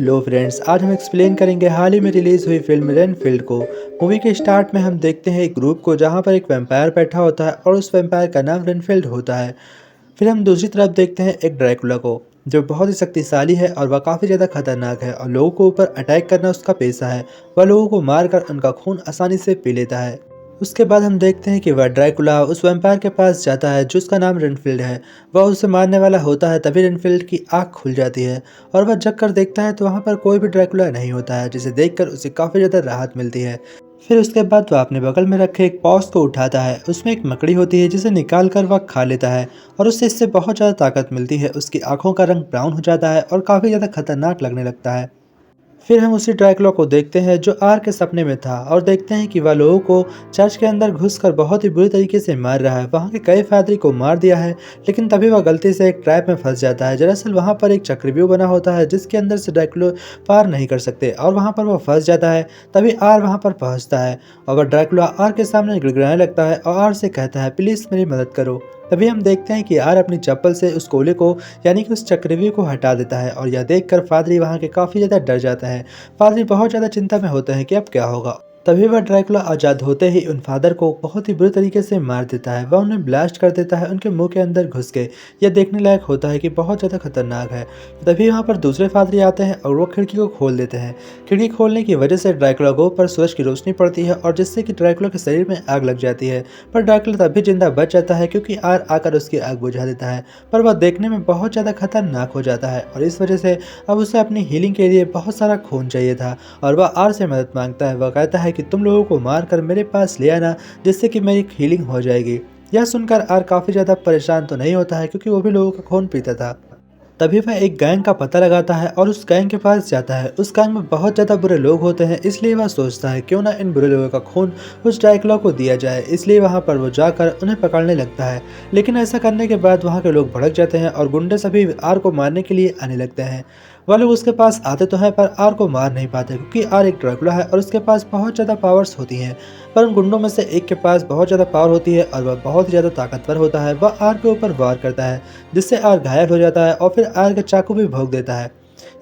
Hello friends, आज हम explain करेंगे हाल ही में रिलीज हुई फिल्म रेनफील्ड को। मूवी के स्टार्ट में हम देखते हैं एक ग्रुप को जहां पर एक वैम्पायर बैठा होता है और उस वैम्पायर का नाम रेनफील्ड होता है। फिर हम दूसरी तरफ देखते हैं एक ड्रैकुला को जो बहुत ही शक्तिशाली है और वह काफ़ी ज़्यादा खतरनाक है और लोगों के ऊपर अटैक करना उसका पेशा है। वह लोगों को मारकर उनका खून आसानी से पी लेता है। उसके बाद हम देखते हैं कि वह ड्रैकुला उस वैम्पायर के पास जाता है जिसका नाम रेनफील्ड है। वह उसे मारने वाला होता है, तभी रेनफील्ड की आँख खुल जाती है और वह जग कर देखता है तो वहाँ पर कोई भी ड्रैकुला नहीं होता है, जिसे देखकर उसे काफ़ी ज़्यादा राहत मिलती है। फिर उसके बाद वह अपने बगल में रखे एक पॉस को उठाता है। उसमें एक मकड़ी होती है जिसे निकाल कर वह खा लेता है और उससे इससे बहुत ज़्यादा ताकत मिलती है। उसकी आंखों का रंग ब्राउन हो जाता है और काफ़ी ज़्यादा खतरनाक लगने लगता है। फिर हम उसी ड्रैकुला को देखते हैं जो आर के सपने में था और देखते हैं कि वह लोगों को चर्च के अंदर घुसकर बहुत ही बुरी तरीके से मार रहा है। वहाँ के कई पादरी को मार दिया है, लेकिन तभी वह गलती से एक ट्रैप में फंस जाता है। दरअसल वहाँ पर एक चक्रव्यूह बना होता है जिसके अंदर से ड्रैकुला पार नहीं कर सकते और वहाँ पर वह फंस जाता है। तभी आर वहाँ पर पहुँचता है और वह ड्रैकुला आर के सामने गिड़गिड़ाने लगता है और आर से कहता है, प्लीज़ मेरी मदद करो। तभी हम देखते हैं कि आर अपनी चप्पल से उस कोले को यानी कि उस चक्रव्यूह को हटा देता है और यह देखकर पादरी वहाँ के काफ़ी ज़्यादा डर जाते हैं। पादरी बहुत ज़्यादा चिंता में होते हैं कि अब क्या होगा। तभी वह ड्रैकुला आज़ाद होते ही उन फादर को बहुत ही बुरी तरीके से मार देता है। वह उन्हें ब्लास्ट कर देता है उनके मुंह के अंदर घुस के। यह देखने लायक होता है कि बहुत ज़्यादा खतरनाक है। तभी वहाँ पर दूसरे फादरी आते हैं और वो खिड़की को खोल देते हैं। खिड़की खोलने की वजह से ड्रैकुला को ऊपर सूरज की रोशनी पड़ती है और जिससे कि ड्रैकुला के शरीर में आग लग जाती है। पर ड्रैकुला तब भी जिंदा बच जाता है क्योंकि आर आकर उसकी आग बुझा देता है। पर वह देखने में बहुत ज़्यादा खतरनाक हो जाता है और इस वजह से अब उसे अपनी हीलिंग के लिए बहुत सारा खून चाहिए था और वह आर से मदद मांगता है। वह कहता है कि तुम लोगों को मार कर मेरे पास ले आना जिससे कि मेरी हीलिंग हो जाएगी। यह सुनकर आर काफ़ी ज़्यादा परेशान तो नहीं होता है क्योंकि वो भी लोगों का खून पीता था। तभी वह एक गैंग का पता लगाता है और उस गैंग के पास जाता है। उस गैंग में बहुत ज़्यादा बुरे लोग होते हैं, इसलिए वह सोचता है क्यों ना इन बुरे लोगों का खून उस ड्रैकुला को दिया जाए। इसलिए वहाँ पर वो जाकर उन्हें पकड़ने लगता है, लेकिन ऐसा करने के बाद वहाँ के लोग भड़क जाते हैं और गुंडे सभी आर को मारने के लिए आने लगते हैं। वह लोग उसके पास आते तो हैं पर आर को मार नहीं पाते क्योंकि आर एक ड्रैकुला है और उसके पास बहुत ज़्यादा पावर्स होती हैं। पर उन गुंडों में से एक के पास बहुत ज़्यादा पावर होती है और वह बहुत ही ज़्यादा ताकतवर होता है। वह आर के ऊपर वार करता है जिससे आर घायल हो जाता है और फिर आर का चाकू भी भोंक देता है।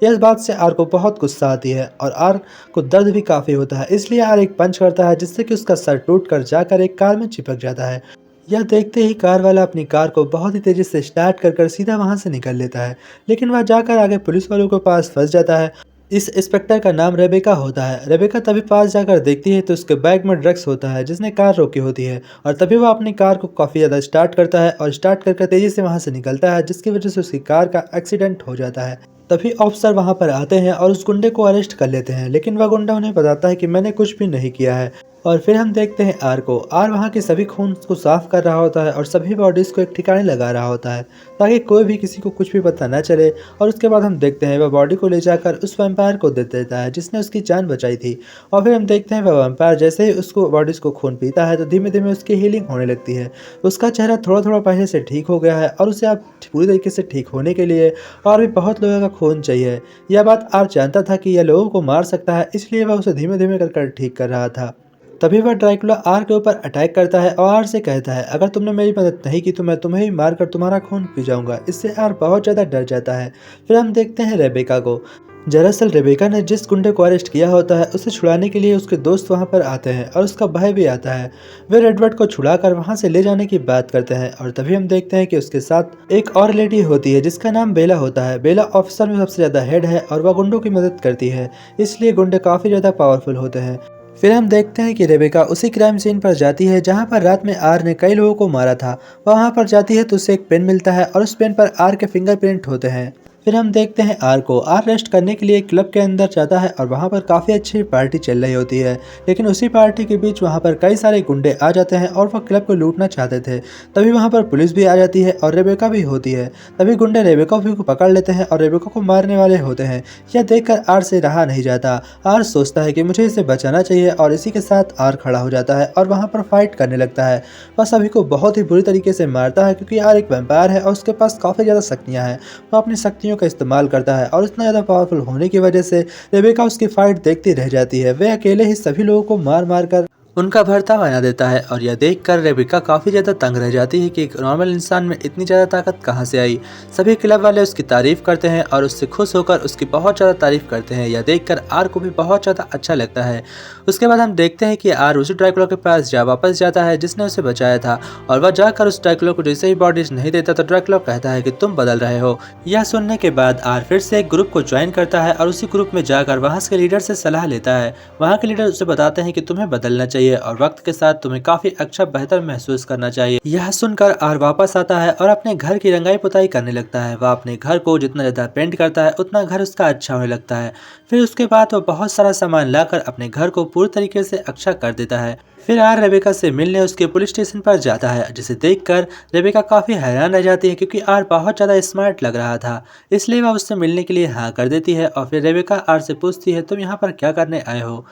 इस बात से आर को बहुत गुस्सा आती है और आर को दर्द भी काफ़ी होता है, इसलिए आर एक पंच करता है जिससे कि उसका सर टूट कर जाकर एक कार में चिपक जाता है। यह देखते ही कार वाला अपनी कार को बहुत ही तेज़ी से स्टार्ट कर सीधा वहाँ से निकल लेता है, लेकिन वह जाकर आगे पुलिस वालों के पास फंस जाता है। इस इंस्पेक्टर का नाम रेबेका होता है। रेबेका तभी पास जाकर देखती है तो उसके बैग में ड्रग्स होता है जिसने कार रोकी होती है और तभी वह अपनी कार को काफ़ी ज़्यादा स्टार्ट करता है और स्टार्ट करके तेज़ी से वहाँ से निकलता है, जिसकी वजह से उसकी कार का एक्सीडेंट हो जाता है। तभी ऑफिसर वहाँ पर आते हैं और उस गुंडे को अरेस्ट कर लेते हैं, लेकिन वह गुंडा उन्हें बताता है कि मैंने कुछ भी नहीं किया है। और फिर हम देखते हैं आर को। आर वहाँ के सभी खून को साफ कर रहा होता है और सभी बॉडीज़ को एक ठिकाने लगा रहा होता है ताकि कोई भी किसी को कुछ भी पता न चले। और उसके बाद हम देखते हैं वह बॉडी को ले जाकर उस वैम्पायर को दे देता है जिसने उसकी जान बचाई थी। और फिर हम देखते हैं वह वैम्पायर जैसे ही उसको बॉडीज़ को खून पीता है तो धीमे धीमे उसकी हीलिंग होने लगती है। उसका चेहरा थोड़ा थोड़ा पहले से ठीक हो गया है और उसे अब पूरी तरीके से ठीक होने के लिए और भी बहुत लोगों का खून चाहिए। यह बात आर जानता था कि यह लोगों को मार सकता है, इसलिए वह उसे धीमे धीमे कर ठीक कर रहा था। तभी वह ड्रैकुला आर के ऊपर अटैक करता है और आर से कहता है, अगर तुमने मेरी मदद नहीं की तो मैं तुम्हें ही मारकर तुम्हारा खून पी जाऊंगा। इससे आर बहुत ज़्यादा डर जाता है। फिर हम देखते हैं रेबेका को। दरअसल रेबेका ने जिस गुंडे को अरेस्ट किया होता है उसे छुड़ाने के लिए उसके दोस्त वहां पर आते हैं और उसका भाई भी आता है। वे रेडवर्ड को छुड़ाकर वहां से ले जाने की बात करते हैं और तभी हम देखते हैं कि उसके साथ एक और लेडी होती है जिसका नाम बेला होता है। बेला ऑफिसर में सबसे ज़्यादा हेड है और वह गुंडों की मदद करती है, इसलिए गुंडे काफ़ी ज़्यादा पावरफुल होते हैं। फिर हम देखते हैं कि रेबेका उसी क्राइम सीन पर जाती है जहां पर रात में आर ने कई लोगों को मारा था। वह वहां पर जाती है तो उसे एक पेन मिलता है और उस पेन पर आर के फिंगरप्रिंट होते हैं। फिर हम देखते हैं आर को। आर रेस्ट करने के लिए क्लब के अंदर जाता है और वहाँ पर काफ़ी अच्छी पार्टी चल रही होती है, लेकिन उसी पार्टी के बीच वहाँ पर कई सारे गुंडे आ जाते हैं और वह क्लब को लूटना चाहते थे। तभी वहाँ पर पुलिस भी आ जाती है और रेबेका भी होती है। तभी गुंडे रेबेका भी को पकड़ लेते हैं और रेबेका को मारने वाले होते हैं। यह देखकर आर से रहा नहीं जाता। आर सोचता है कि मुझे इसे बचाना चाहिए और इसी के साथ आर खड़ा हो जाता है और वहाँ पर फाइट करने लगता है। वह सभी को बहुत ही बुरी तरीके से मारता है क्योंकि आर एक वैम्पायर है और उसके पास काफ़ी ज़्यादा शक्तियाँ हैं। वह अपनी शक्तियों का इस्तेमाल करता है और इतना ज़्यादा पावरफुल होने की वजह से रेबेका उसकी फाइट देखती रह जाती है। वे अकेले ही सभी लोगों को मार मार कर उनका भरता बना देता है और यह देखकर रेबिका काफ़ी ज़्यादा तंग रह जाती है कि एक नॉर्मल इंसान में इतनी ज़्यादा ताकत कहाँ से आई। सभी क्लब वाले उसकी तारीफ़ करते हैं और उससे खुश होकर उसकी बहुत ज़्यादा तारीफ़ करते हैं। यह देखकर आर को भी बहुत ज़्यादा अच्छा लगता है। उसके बाद हम देखते हैं कि आर उसी ड्रैकुला के पास वापस जाता है जिसने उसे बचाया था, और वह जाकर उस ड्रैकुला को जैसे ही बॉडीज नहीं देता तो ड्रैकुला कहता है कि तुम बदल रहे हो। यह सुनने के बाद आर फिर से एक ग्रुप को ज्वाइन करता है और उसी ग्रुप में जाकर वहाँ के लीडर से सलाह लेता है। वहाँ के लीडर उसे बताते हैं कि तुम्हें बदलना चाहिए और वक्त के साथ तुम्हें काफी अच्छा बेहतर महसूस करना चाहिए। यह सुनकर आर वापस आता है और अपने घर की रंगाई पुताई करने लगता है। वह अपने घर को जितना ज्यादा पेंट करता है उतना घर उसका अच्छा होने लगता है। फिर उसके बाद वह बहुत सारा सामान लाकर अपने घर को पूरी तरीके से अच्छा कर देता है। फिर आर रेबेका से मिलने उसके पुलिस स्टेशन पर जाता है, जिसे देखकर रेबेका काफी हैरान रह जाती है क्योंकि आर बहुत ज्यादा स्मार्ट लग रहा था। इसलिए वह उससे मिलने के लिए हाँ कर देती है और फिर रेबेका आर से पूछती है तुम यहाँ पर क्या करने आए हो।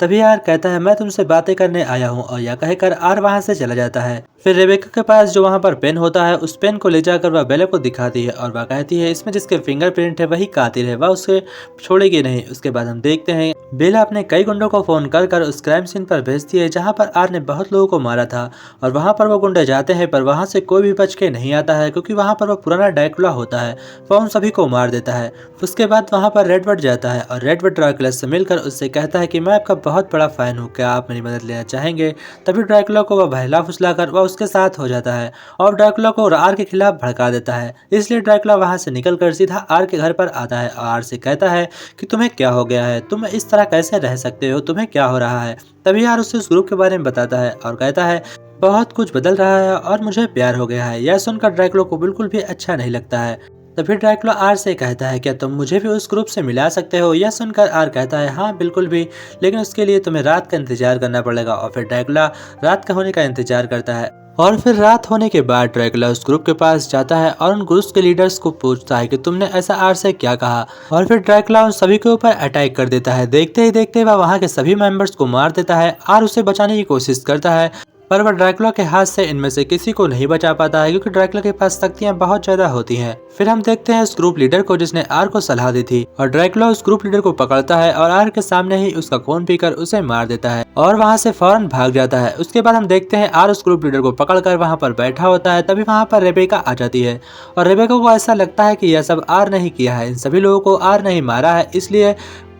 तभी आर कहता है मैं तुमसे बातें करने आया हूँ, और यह कहकर आर वहाँ से चला जाता है। फिर रेबेका के पास जो वहाँ पर पेन होता है उस पेन को ले जाकर वह बेला को दिखाती है और वह कहती है इसमें जिसके फिंगरप्रिंट है वही कातिल है, वह उसे छोड़ेगी नहीं। उसके बाद हम देखते हैं बेला अपने कई गुंडों को फोन कर उस क्राइम सीन पर भेजती है जहाँ पर आर ने बहुत लोगों को मारा था, और वहाँ पर वो गुंडे जाते हैं पर वहाँ से कोई भी बच के नहीं आता है क्योंकि वहाँ पर वो पुराना ड्रैकुला होता है। वह उन सभी को मार देता है। उसके बाद वहाँ पर रेडवर्ड जाता है और रेडवर्ड ड्रैकुला से मिलकर उससे कहता है कि मैं आपका बहुत बड़ा फैन हूँ, क्या आप मेरी मदद लेना चाहेंगे। तभी ड्रैकुला को वह बहला फुसलाकर वह उसके साथ हो जाता है और ड्रैकुला को आर के खिलाफ भड़का देता है। इसलिए ड्रैकुला वहां से निकलकर सीधा आर के घर पर आता है और आर से कहता है कि तुम्हें क्या हो गया है, तुम इस तरह कैसे रह सकते हो, तुम्हें क्या हो रहा है। तभी आर उसे उस ग्रुप के बारे में बताता है और कहता है बहुत कुछ बदल रहा है और मुझे प्यार हो गया है। यह सुनकर ड्रैकुला को बिल्कुल भी अच्छा नहीं लगता है। तभी ड्रैकुला आर से कहता है क्या तुम मुझे भी उस ग्रुप से मिला सकते हो। यह सुनकर आर कहता है हाँ बिल्कुल भी, लेकिन उसके लिए तुम्हें रात का इंतजार करना पड़ेगा। और फिर ड्रैकुला रात का होने का इंतजार करता है और फिर रात होने के बाद ड्रैकुला उस ग्रुप के पास जाता है और उन ग्रुप के लीडर्स को पूछता है कि तुमने ऐसा आर से क्या कहा। और फिर ड्रैकुला उन सभी के ऊपर अटैक कर देता है। देखते ही देखते वह वहाँ के सभी मेंबर्स को मार देता है। आर उसे बचाने की कोशिश करता है पर वह ड्रैकुला के हाथ से इनमें से किसी को नहीं बचा पाता है क्योंकि ड्रैकुला के पास शक्तियां बहुत ज्यादा होती हैं। फिर हम देखते हैं उस ग्रुप लीडर को जिसने आर को सलाह दी थी, और ड्रैकुला उस ग्रुप लीडर को पकड़ता है और आर के सामने ही उसका खून पीकर उसे मार देता है और वहां से फौरन भाग जाता है। उसके बाद हम देखते हैं आर उस ग्रुप लीडर को पकड़कर वहां पर बैठा होता है। तभी वहां पर रेबेका आ जाती है और रेबेका को ऐसा लगता है कि यह सब आर नहीं किया है, इन सभी लोगों को आर नहीं मारा है। इसलिए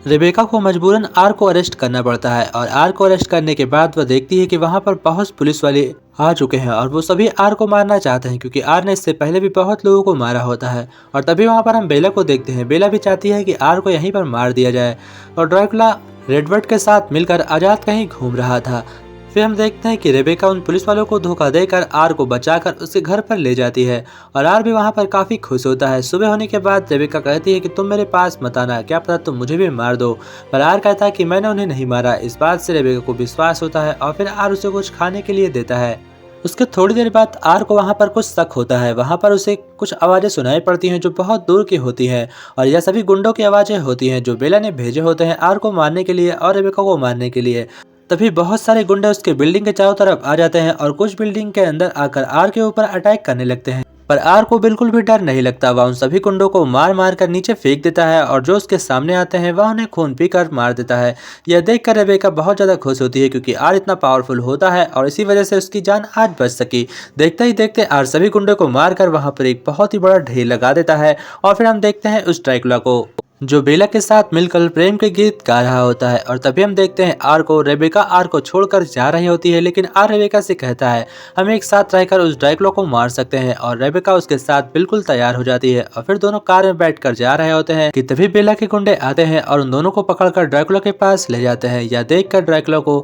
रेबेका को मजबूरन आर को अरेस्ट करना पड़ता है और आर को अरेस्ट करने के बाद वह देखती है कि वहां पर बहुत पुलिस वाले आ चुके हैं और वो सभी आर को मारना चाहते हैं क्योंकि आर ने इससे पहले भी बहुत लोगों को मारा होता है। और तभी वहां पर हम बेला को देखते हैं। बेला भी चाहती है कि आर को यहीं पर मार दिया जाए और ड्रैकुला रेडवर्ड के साथ मिलकर आजाद कहीं घूम रहा था। फिर हम देखते हैं कि रेबेका उन पुलिस वालों को धोखा देकर आर को बचाकर उसके घर पर ले जाती है और आर भी वहां पर काफी खुश होता है। सुबह होने के बाद रेबेका कहती है कि तुम मेरे पास मत आना, क्या पता तुम मुझे भी मार दो। पर आर कहता है कि मैंने उन्हें नहीं मारा। इस बात से रेबेका को विश्वास होता है और फिर आर उसे कुछ खाने के लिए देता है। उसके थोड़ी देर बाद आर को वहां पर कुछ शक होता है। वहां पर उसे कुछ आवाजें सुनाई पड़ती हैं जो बहुत दूर की होती हैं और यह सभी गुंडों की आवाजें होती हैं जो बेला ने भेजे होते हैं आर को मारने के लिए और रेबेका को मारने के लिए। तभी बहुत सारे गुंडे उसके बिल्डिंग के चारों तरफ आ जाते हैं और कुछ बिल्डिंग के अंदर आकर आर के ऊपर अटैक करने लगते हैं। पर आर को बिल्कुल भी डर नहीं लगता। वह उन सभी गुंडों को मार मार कर नीचे फेंक देता है और जो उसके सामने आते हैं वह उन्हें खून पीकर मार देता है। यह देखकर रेबेका बहुत ज्यादा खुश होती है क्योंकि आर इतना पावरफुल होता है और इसी वजह से उसकी जान आज बच सकी। देखते ही देखते आर सभी गुंडों को मारकर वहां पर एक बहुत ही बड़ा ढेर लगा देता है और फिर हम देखते हैं उस ड्रैकुला को जो बेला के साथ मिलकर प्रेम के गीत गा रहा होता है। और तभी हम देखते हैं आर को रेबेका आर को छोड़कर जा रही होती है, लेकिन आर रेबेका से कहता है हम एक साथ रहकर उस ड्रैकुला को मार सकते हैं और रेबेका उसके साथ बिल्कुल तैयार हो जाती है और फिर दोनों कार में बैठकर जा रहे होते हैं कि तभी बेला के गुंडे आते हैं और उन दोनों को पकड़कर ड्रैकुला के पास ले जाते हैं। यह देखकर ड्रैकुला को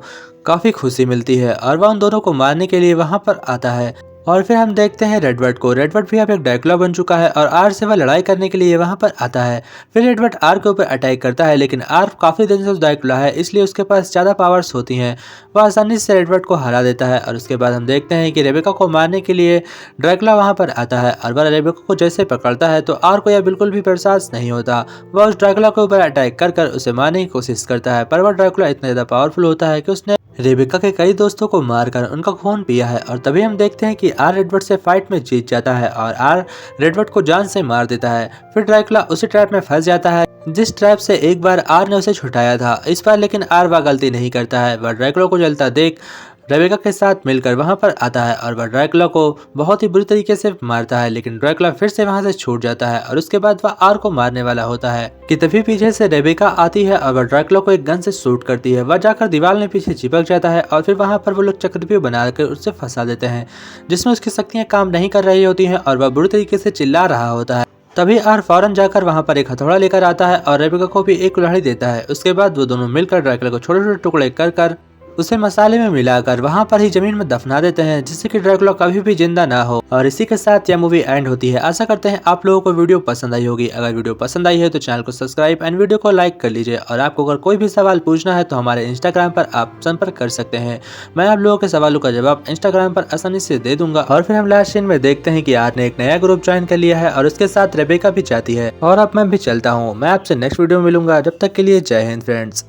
काफी खुशी मिलती है और वह उन दोनों को मारने के लिए वहां पर आता है। और फिर हम देखते हैं रेडवर्ड को। रेडवर्ड भी अब एक ड्रैकुला बन चुका है और आर से वह लड़ाई करने के लिए वहां पर आता है। फिर रेडवर्ड आर के ऊपर अटैक करता है, लेकिन आर काफी दिन से ड्रैकुला है इसलिए उसके पास ज्यादा पावर्स होती हैं। वह आसानी से रेडवर्ड को हरा देता है और उसके बाद हम देखते हैं कि रेबेका को मारने के लिए ड्रैकुला वहां पर आता है और वह रेबेका को जैसे पकड़ता है तो आर को यह बिल्कुल भी बर्दाश्त नहीं होता। वह उस ड्रैकुला के ऊपर अटैक कर उसे मारने की कोशिश करता है, पर वह ड्रैकुला इतना ज्यादा पावरफुल होता है कि उसने रेबेका के कई दोस्तों को मारकर उनका खून पिया है। और तभी हम देखते हैं कि आर रेडवर्ड से फाइट में जीत जाता है और आर रेडवर्ड को जान से मार देता है। फिर ड्रैकुला उसी ट्रैप में फंस जाता है जिस ट्रैप से एक बार आर ने उसे छुटाया था। इस बार लेकिन आर वह गलती नहीं करता है। वह ड्रैकुला को जलता देख रेबेका के साथ मिलकर वहां पर आता है और वह ड्रैकुला को बहुत ही बुरी तरीके से मारता है, लेकिन ड्रैकुला फिर से वहां से छूट जाता है और उसके बाद वह आर को मारने वाला होता है कि तभी पीछे से रेबेका आती है और वह ड्रैकुला को एक गन से शूट करती है। वह जाकर दीवार में पीछे चिपक जाता है और फिर वहां पर वो लोग चक्रव्यूह बनाकर उससे फंसा देते हैं, जिसमें उसकी शक्तियां काम नहीं कर रही होती हैं और वह बुरी तरीके से चिल्ला रहा होता है। तभी आर फौरन जाकर वहां पर एक हथौड़ा लेकर आता है और रेबेका को भी एक कुल्हाड़ी देता है। उसके बाद वो दोनों मिलकर ड्रैकुला को छोटे छोटे टुकड़े कर कर उसे मसाले में मिलाकर वहां पर ही जमीन में दफना देते हैं, जिससे कि ड्रैकुला कभी भी जिंदा ना हो। और इसी के साथ यह मूवी एंड होती है। आशा करते हैं आप लोगों को वीडियो पसंद आई होगी। अगर वीडियो पसंद आई है तो चैनल को सब्सक्राइब एंड वीडियो को लाइक कर लीजिए। और आपको अगर कोई भी सवाल पूछना है तो हमारे इंस्टाग्राम पर आप संपर्क कर सकते हैं। मैं आप लोगों के सवालों का जवाब इंस्टाग्राम पर आसानी से दे दूंगा। और फिर हम लास्ट सीन में देखते हैं कि आर ने एक नया ग्रुप ज्वाइन कर लिया है और उसके साथ रेबेका भी चाहती है। और अब मैं भी चलता हूँ। मैं आपसे नेक्स्ट वीडियो में मिलूंगा। जब तक के लिए जय हिंद फ्रेंड्स।